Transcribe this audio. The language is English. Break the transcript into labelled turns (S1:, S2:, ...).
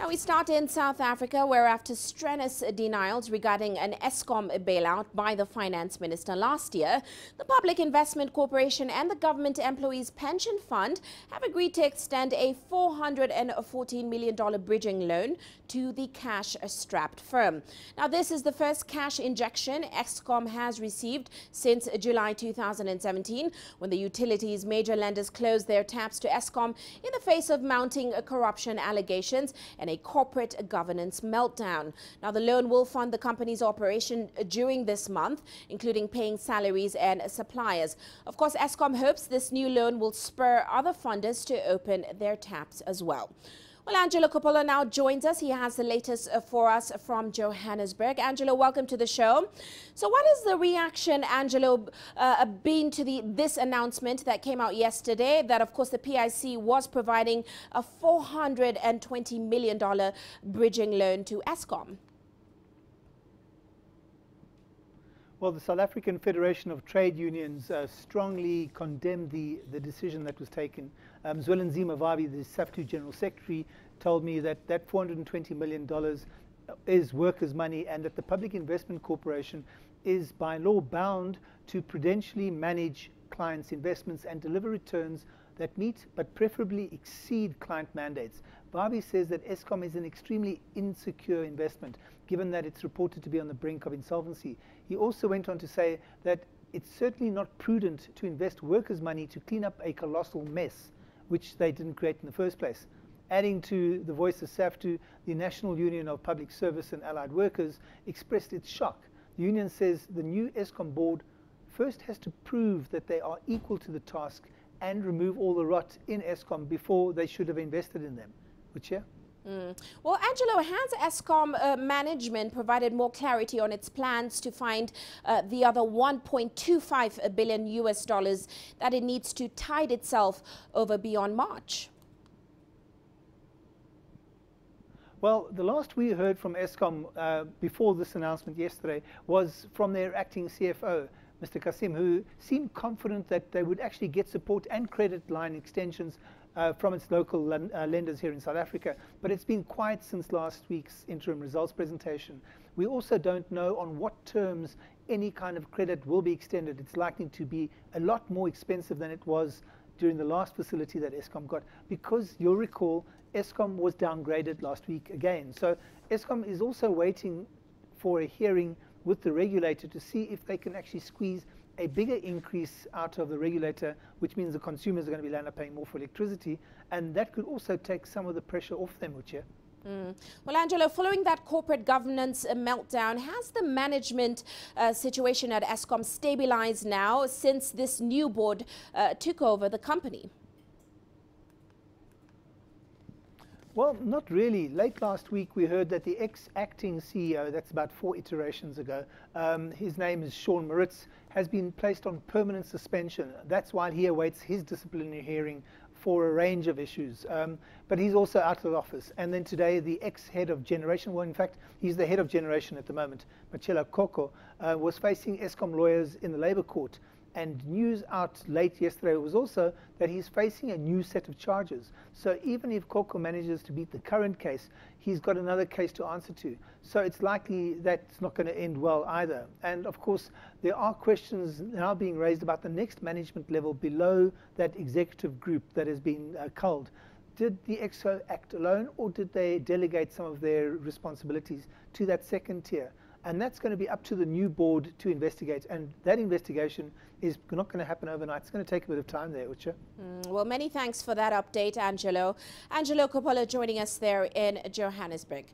S1: Now we start in South Africa, where after strenuous denials regarding an Eskom bailout by the finance minister last year, the Public Investment Corporation and the Government Employees Pension Fund have agreed to extend a $414 million bridging loan to the cash-strapped firm. Now this is the first cash injection Eskom has received since July 2017, when the utilities major lenders closed their taps to Eskom in the face of mounting corruption allegations and a corporate governance meltdown. Now, the loan will fund the company's operation during this month, including paying salaries and suppliers. Of course, Eskom hopes this new loan will spur other funders to open their taps as well. Well, Angelo Coppola now joins us. He has the latest for us from Johannesburg. Angelo, welcome to the show. So what is the reaction, Angelo, been to this announcement that came out yesterday that, of course, the PIC was providing a $420 million bridging loan to Eskom?
S2: Well, the South African Federation of Trade Unions strongly condemned the decision that was taken. Zwelinzima Vavi, the SAFTU General Secretary, told me that that $420 million is workers' money and that the Public Investment Corporation is by law bound to prudentially manage clients' investments and deliver returns that meet but preferably exceed client mandates. Vavi says that Eskom is an extremely insecure investment, given that it's reported to be on the brink of insolvency. He also went on to say that it's certainly not prudent to invest workers' money to clean up a colossal mess, which they didn't create in the first place. Adding to the voice of SAFTU, the National Union of Public Service and Allied Workers expressed its shock. The union says the new Eskom board first has to prove that they are equal to the task and remove all the rot in Eskom before they should have invested in them.
S1: Well, Angelo, has Eskom management provided more clarity on its plans to find the other $1.25 billion that it needs to tide itself over beyond March?
S2: Well, the last we heard from Eskom before this announcement yesterday was from their acting CFO, Mr. Kasim, who seemed confident that they would actually get support and credit line extensions from its local lenders here in South Africa. But it's been quiet since last week's interim results presentation. We also don't know on what terms any kind of credit will be extended. It's likely to be a lot more expensive than it was during the last facility that Eskom got, because you'll recall Eskom was downgraded last week again. So Eskom is also waiting for a hearing with the regulator to see if they can actually squeeze a bigger increase out of the regulator, which means the consumers are going to be paying more for electricity, and that could also take some of the pressure off them,
S1: Well, Angelo, following that corporate governance meltdown, has the management situation at Eskom stabilized now since this new board took over the company?
S2: Well, not really. Late last week, we heard that the ex-acting CEO, that's about 4 iterations ago, his name is Sean Maritz, has been placed on permanent suspension. That's while he awaits his disciplinary hearing for a range of issues. But he's also out of office. And then today, the ex-head of Generation, well, in fact, he's the head of Generation at the moment, Machela Koko, was facing Eskom lawyers in the Labour Court. And news out late yesterday was also that he's facing a new set of charges. So even if Koko manages to beat the current case, he's got another case to answer to. So it's likely that's not going to end well either. And of course, there are questions now being raised about the next management level below that executive group that has been culled. Did the EXCO act alone, or did they delegate some of their responsibilities to that second tier? And that's going to be up to the new board to investigate. And that investigation is not going to happen overnight. It's going to take a bit of time there,
S1: Well, many thanks for that update, Angelo. Angelo Coppola joining us there in Johannesburg.